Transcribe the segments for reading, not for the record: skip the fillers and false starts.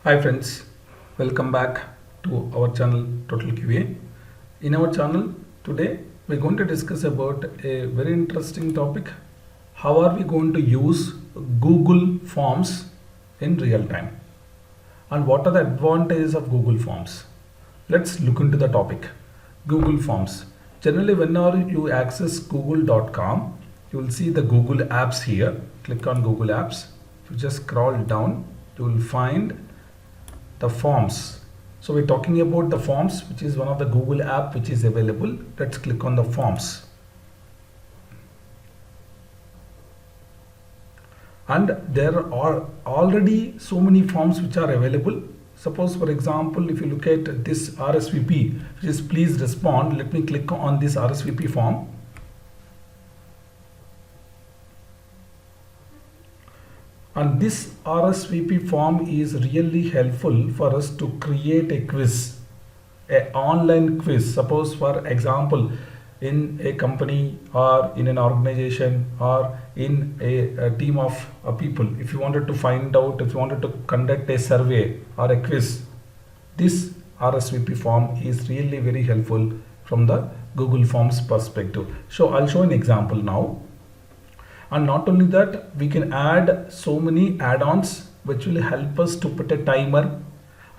Hi friends, welcome back to our channel Total QA. In our channel today we're going to discuss about a very interesting topic. How are we going to use Google Forms in real time? And what are the advantages of Google Forms? Let's look into the topic. Google Forms. Generally whenever you access google.com, you will see the Google Apps here. Click on Google Apps. If you just scroll down, you will find the forms. So we're talking about the forms, which is one of the Google app which is available. Let's click on the forms. And there are already so many forms which are available. Suppose for example, if you look at this RSVP, which is please respond, let me click on this RSVP form. And this RSVP form is really helpful for us to create a quiz, an online quiz. Suppose for example, in a company or in an organization or in a team of people, if you wanted to find out, if you wanted to conduct a survey or a quiz, this RSVP form is really very helpful from the Google Forms perspective. So I'll show an example now. And not only that, we can add so many add-ons which will help us to put a timer,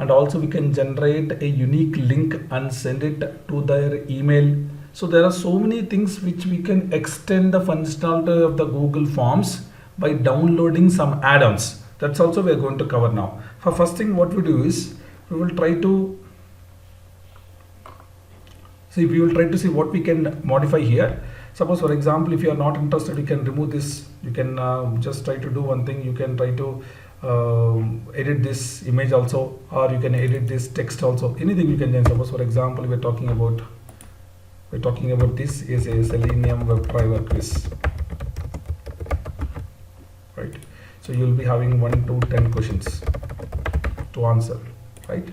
and also we can generate a unique link and send it to their email. So there are so many things which we can extend the functionality of the Google Forms by downloading some add-ons. That's also we are going to cover now. For first thing, what we do is we will try to see what we can modify here. Suppose for example, if you are not interested, you can remove this. You can just try to do one thing. You can try to edit this image also, or you can edit this text also. Anything you can change. Suppose for example, we're talking about this is a Selenium WebDriver quiz, right? So you will be having 1 to 10 questions to answer, right?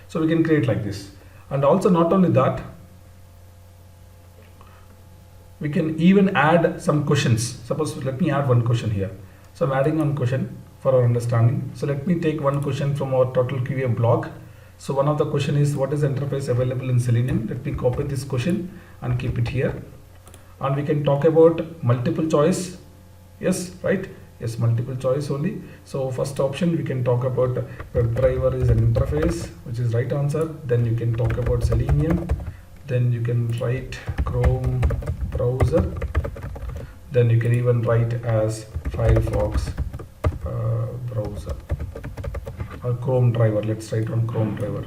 So we can create like this. And also not only that, we can even add some questions. Suppose let me add one question here. So I'm adding one question for our understanding. So let me take one question from our Total QA blog. So one of the question is, what is the interface available in Selenium? Let me copy this question and keep it here. And we can talk about multiple choice. Yes, right? Yes, multiple choice only. So first option we can talk about WebDriver is an interface, which is right answer. Then you can talk about Selenium. Then you can write Chrome browser. Then you can even write as Firefox browser or Chrome driver. Let's write on Chrome driver.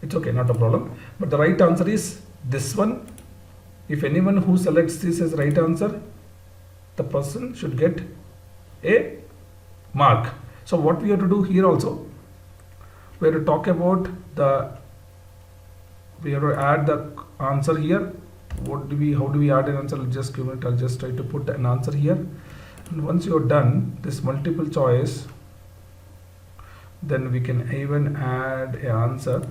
It's okay, not a problem. But the right answer is this one. If anyone who selects this as right answer, the person should get a mark. So what we have to do here also, we have to talk about we have to add the answer here. How do we add an answer? Just give it. I'll just try to put an answer here. And once you're done this multiple choice, then we can even add an answer.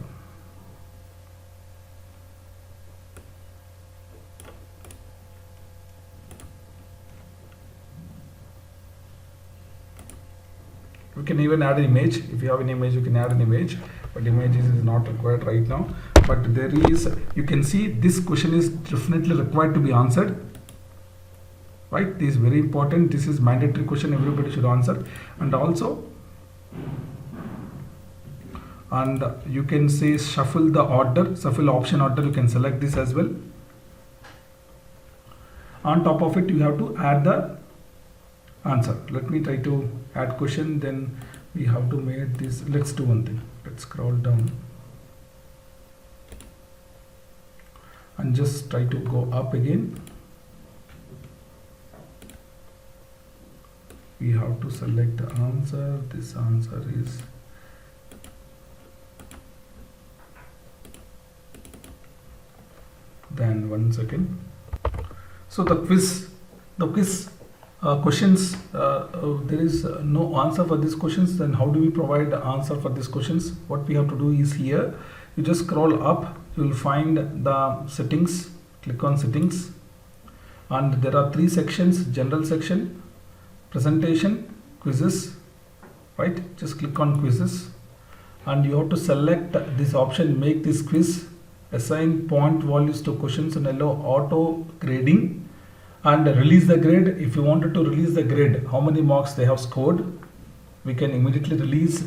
We can even add an image. If you have an image, you can add an image, but images is not required right now. But there is, you can see this question is definitely required to be answered, right? This is very important. This is mandatory question, everybody should answer. And also, and you can say shuffle the order, shuffle option order, you can select this as well. On top of it, you have to add the answer. Let me try to add question, then we have to make this. Let's do one thing. Let's scroll down and just try to go up again. We have to select the answer. This answer is then 1 second. So the quiz questions, there is no answer for these questions. Then how do we provide the answer for these questions? What we have to do is here, you just scroll up, you will find the settings. Click on settings, and there are 3 sections: general section, presentation, quizzes, right? Just click on quizzes, and you have to select this option, make this quiz, assign point values to questions and allow auto grading, and release the grade. If you wanted to release the grade, how many marks they have scored, we can immediately release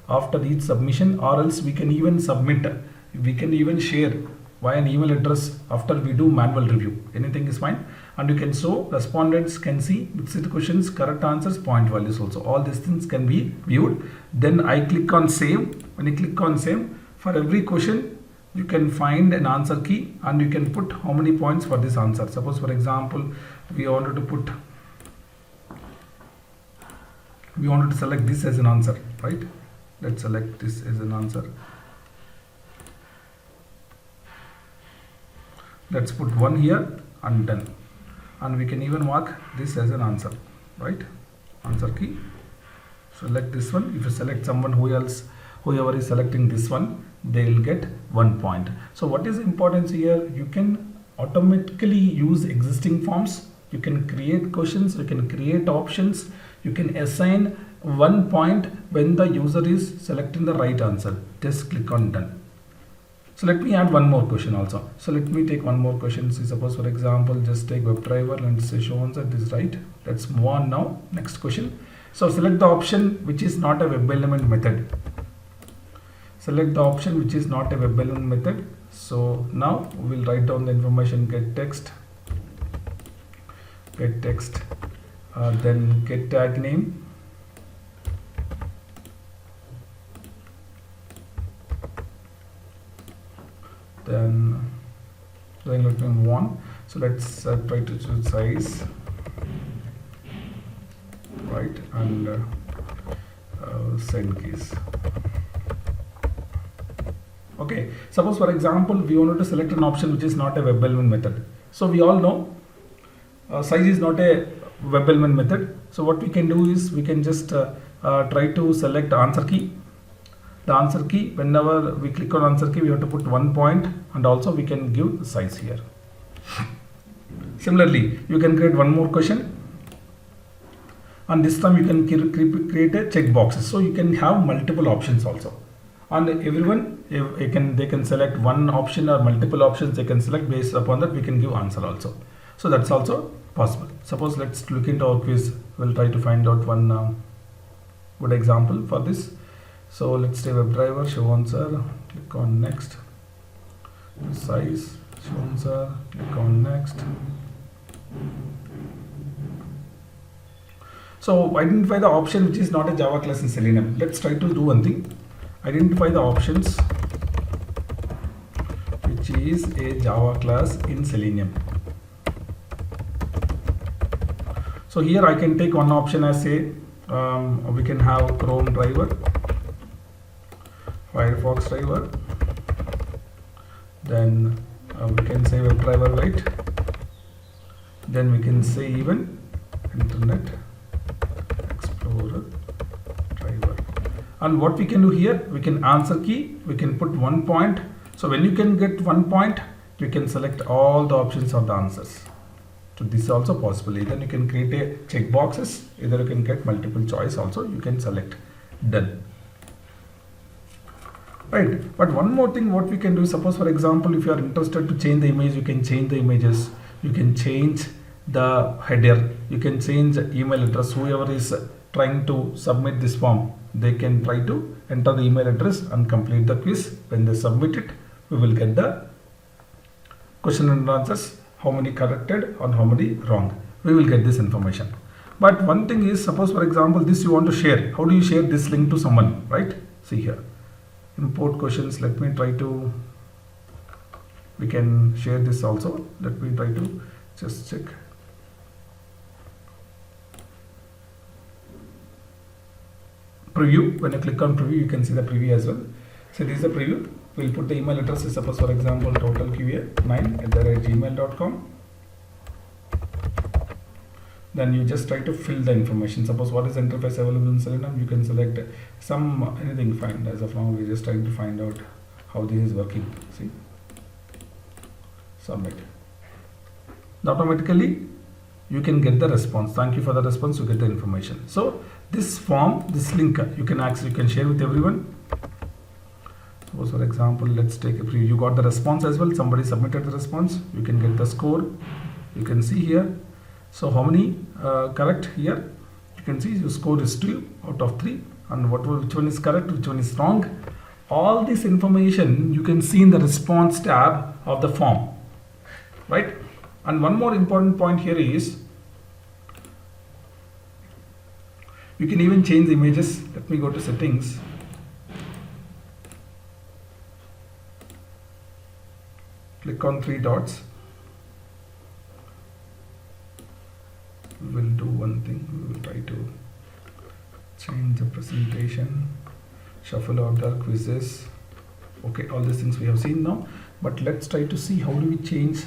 after each submission, or else we can even submit, we can even share via an email address after we do manual review. Anything is fine. And you can show respondents can see mixed questions, correct answers, point values also. All these things can be viewed. Then I click on save. When you click on save, for every question you can find an answer key and you can put how many points for this answer. Suppose for example we wanted to select this as an answer, right? Let's select this as an answer. Let's put 1 here and done. And we can even mark this as an answer, right? Answer key. Select this one. If you select someone whoever is selecting this one, they will get 1 point. So what is the importance here? You can automatically use existing forms. You can create questions. You can create options. You can assign 1 point when the user is selecting the right answer. Just click on done. So let me add one more question also. So let me take one more question. See, suppose for example, just take WebDriver and say show answer this right. Let's move on now. Next question. So select the option which is not a web element method. Select the option which is not a web element method. So now we will write down the information, get text, then get tag name. Then let me move on. So let's try to choose size, right, and send keys. Okay, suppose for example we wanted to select an option which is not a web element method. So we all know size is not a web element method. So what we can do is we can just try to select answer key. The answer key, whenever we click on answer key, we have to put 1 point, and also we can give the size here. Similarly, you can create one more question, and this time you can create a check boxes. So you can have multiple options also, and everyone they can select one option or multiple options. They can select, based upon that we can give answer also. So that's also possible. Suppose let's look into our quiz. We'll try to find out one good example for this. So let's say WebDriver, show answer, click on next, size, show answer, click on next. So identify the option which is not a Java class in Selenium. Let's try to do one thing. Identify the options which is a Java class in Selenium. So here I can take one option as say we can have Chrome driver, Firefox driver, then we can say WebDriver Lite, then we can say even Internet Explorer driver. And what we can do here, we can answer key, we can put 1 point. So when you can get 1 point, you can select all the options of the answers. So this is also possible. Either you can create a check boxes, either you can get multiple choice also, you can select done. Right, but one more thing what we can do, suppose for example if you are interested to change the image, you can change the images, you can change the header, you can change the email address. Whoever is trying to submit this form, they can try to enter the email address and complete the quiz. When they submit it, we will get the question and answers, how many corrected and how many wrong. We will get this information. But one thing is, suppose for example this you want to share. How do you share this link to someone, right? See here. Import questions. Let me try to, we can share this also. Let me try to just check. Preview. When I click on preview, you can see the preview as well. So this is the preview. We'll put the email address. Suppose for example totalqa9@gmail.com. Then you just try to fill the information. Suppose what is the interface available in Selenium, you can select anything fine. As of now we're just trying to find out how this is working. See, submit. Automatically you can get the response. Thank you for the response. You get the information. So this form, this link, you can access, you can share with everyone. Suppose for example, let's take a preview. You got the response as well. Somebody submitted the response. You can get the score. You can see here. So how many correct here? You can see your score is 2 out of 3. And which one is correct, which one is wrong. All this information you can see in the response tab of the form. Right? And one more important point here is, you can even change the images. Let me go to settings. Click on 3 dots. We will do one thing. We will try to change the presentation, shuffle order, quizzes. Okay, all these things we have seen now. But let's try to see how do we change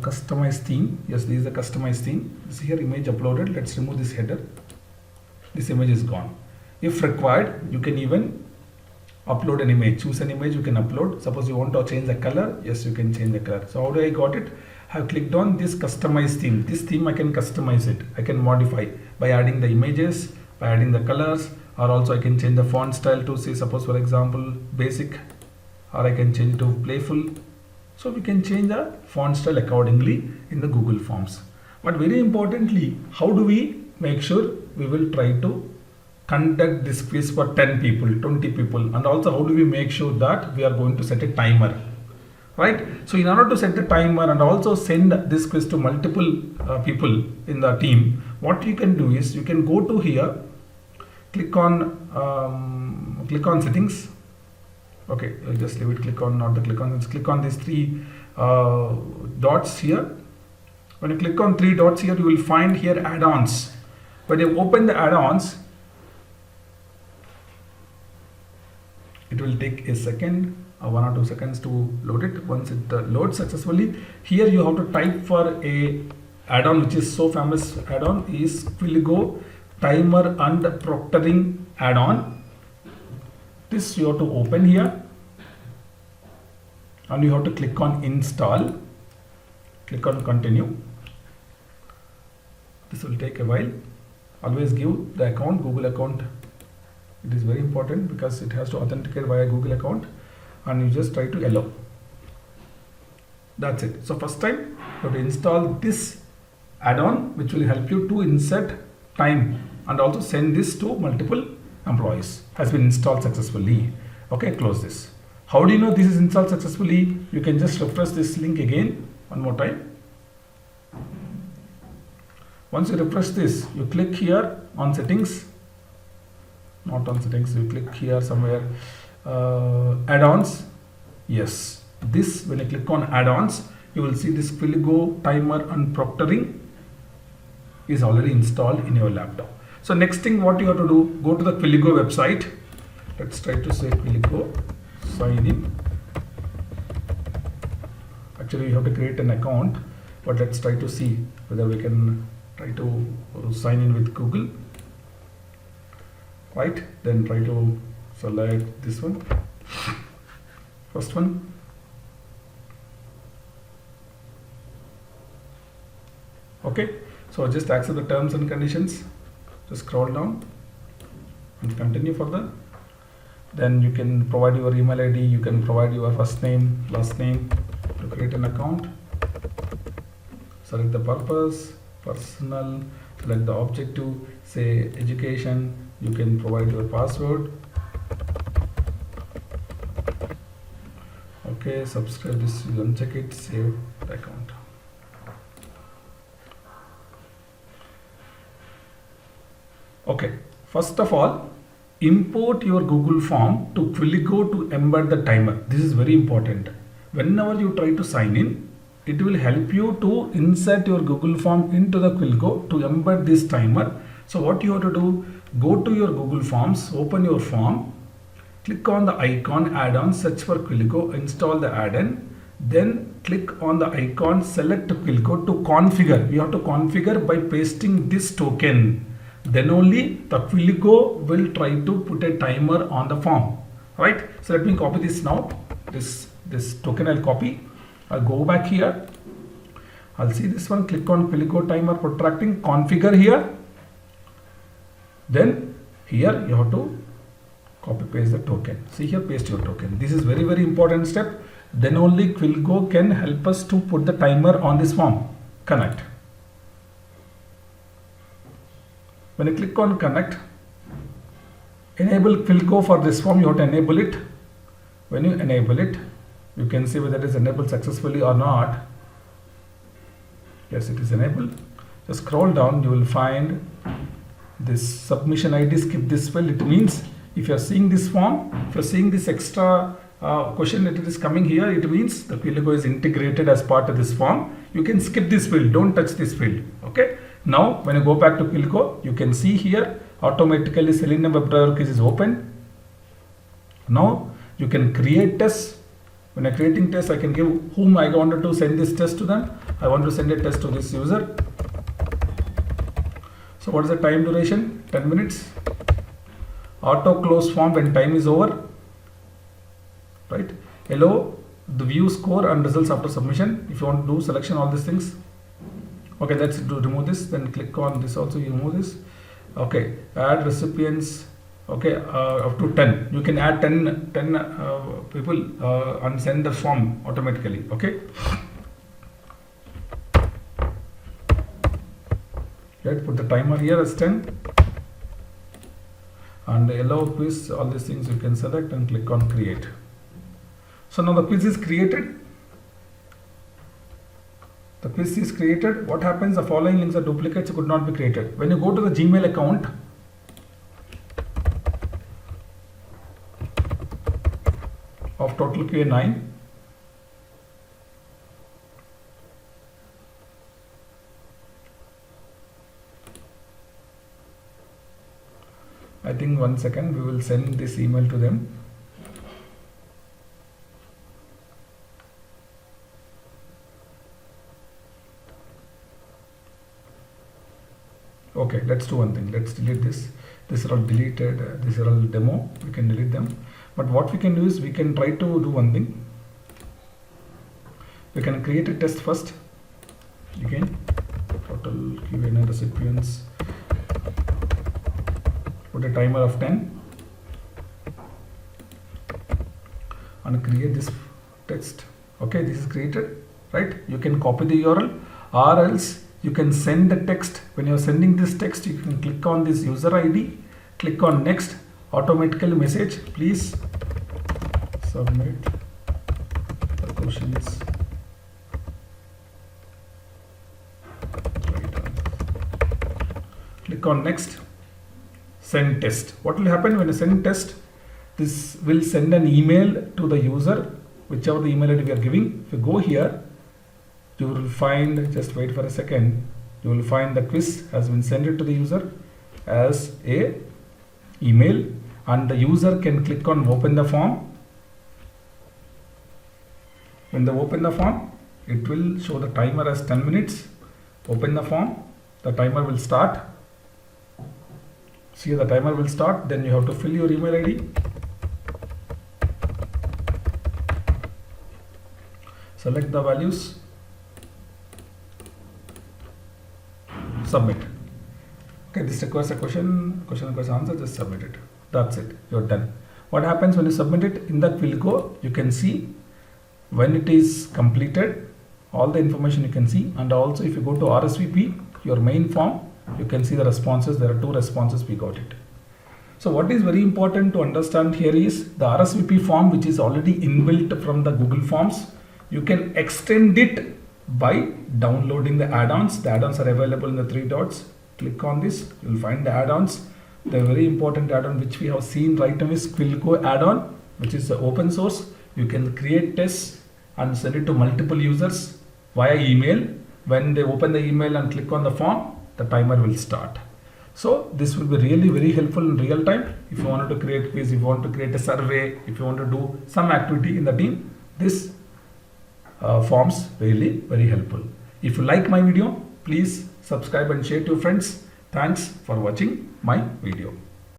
customize theme. Yes, this is the customized theme. This here image uploaded. Let's remove this header. This image is gone. If required, you can even upload an image. Choose an image, you can upload. Suppose you want to change the color. Yes, you can change the color. So how do I got it? I have clicked on this customize theme. This theme I can customize it. I can modify by adding the images, by adding the colors, or also I can change the font style to say, suppose for example, basic, or I can change it to playful. So we can change the font style accordingly in the Google Forms. But very importantly, how do we make sure we will try to conduct this quiz for 10 people, 20 people, and also how do we make sure that we are going to set a timer, right? So in order to set the timer and also send this quiz to multiple people in the team, what you can do is you can go to here, click on settings. Okay, I'll just leave it. Click on, not the click on. Let's click on these 3 dots here. When you click on 3 dots here, you will find here add-ons. When you open the add-ons, it will take a second, 1 or 2 seconds to load it. Once it loads successfully, here you have to type for a add-on which is so famous. Add-on is Quiligo timer and proctoring add-on. This you have to open here and you have to click on install. Click on continue. This will take a while. Always give the account, Google account. It is very important because it has to authenticate via Google account, and you just try to allow. That's it. So first time you have to install this add-on which will help you to insert time and also send this to multiple employees. Has been installed successfully. Okay, close this. How do you know this is installed successfully? You can just refresh this link again one more time. Once you refresh this, you click here on settings, not on settings, you click here somewhere, add-ons. Yes, this, when you click on add-ons, you will see this Quiligo timer and proctoring is already installed in your laptop. So next thing what you have to do, go to the Quiligo website. Let's try to say Quiligo, sign in. Actually you have to create an account, but let's try to see whether we can try to sign in with Google. Right, then try to select this one, first one. Okay, so just accept the terms and conditions. Just scroll down and continue further. Then you can provide your email ID, you can provide your first name, last name to create an account. Select the purpose, personal, select the objective, say education, you can provide your password. Okay, subscribe this, you uncheck it, save the account. Okay, first of all, import your Google form to Quiligo to embed the timer. This is very important. Whenever you try to sign in, it will help you to insert your Google form into the Quiligo to embed this timer. So what you have to do, go to your Google Forms, open your form, click on the icon add-on, search for Quiligo, install the add-in, then click on the icon, select Quiligo to configure. You have to configure by pasting this token. Then only the Quiligo will try to put a timer on the form, right? So let me copy this now. This token I'll copy. I'll go back here. I'll see this one. Click on Quiligo timer protracting. Configure here. Then here you have to copy paste the token. See here, paste your token. This is very, very important step. Then only Quillco can help us to put the timer on this form. Connect. When you click on connect, enable Quillco for this form, you have to enable it. When you enable it, you can see whether it is enabled successfully or not. Yes, it is enabled. Just scroll down, you will find this submission ID, skip this field. It means if you are seeing this form, if you are seeing this extra question that it is coming here, it means the Quillco is integrated as part of this form. You can skip this field, don't touch this field. Okay. Now, when you go back to Quillco, you can see here automatically Selenium WebDriver case is open. Now, you can create tests. When I'm creating tests, I can give whom I wanted to send this test to them. I want to send a test to this user. So, what is the time duration? 10 minutes. Auto close form when time is over. Right. Allow the view score and results after submission. If you want to do selection, all these things. Okay, let's remove this. Then click on this also. You remove this. Okay, add recipients. Okay, up to 10. You can add 10 people and send the form automatically. Okay. Right, put the timer here as 10. And allow quiz, all these things you can select and click on create. So now the quiz is created. The quiz is created. What happens? The following links are duplicates, could not be created. When you go to the Gmail account, of Total QA 9, I think 1 second, we will send this email to them. Okay, let's do one thing. Let's delete this. These are all deleted. These are all demo. We can delete them. But what we can do is we can try to do one thing. We can create a test first. Again, Total QA recipients. Put a timer of 10 and create this text. Okay, this is created, right? You can copy the URL, or else you can send the text. When you are sending this text, you can click on this user ID, click on next, automatically message, please submit the questions. Click on next, send test. What will happen when you send test? This will send an email to the user, whichever the email ID we are giving. If you go here, you will find, just wait for a second, you will find the quiz has been sent to the user as a email, and the user can click on open the form. When they open the form, it will show the timer as 10 minutes. Open the form, the timer will start. See, the timer will start. Then you have to fill your email ID. Select the values. Submit. Okay, this requires a question requires answer, just submit it. That's it, you're done. What happens when you submit it in the Quillco? You can see when it is completed, all the information you can see, and also if you go to RSVP, your main form, you can see the responses. There are 2 responses, we got it. So what is very important to understand here is the RSVP form, which is already inbuilt from the Google Forms. You can extend it by downloading the add-ons. The add-ons are available in the 3 dots. Click on this, you will find the add-ons. The very important add-on which we have seen right now is Quillco add-on, which is open source. You can create tests and send it to multiple users via email. When they open the email and click on the form, the timer will start. So this will be really very helpful in real time. If you wanted to create quiz, if you want to create a survey, if you want to do some activity in the team, this forms really very helpful. If you like my video, please subscribe and share to your friends. Thanks for watching my video.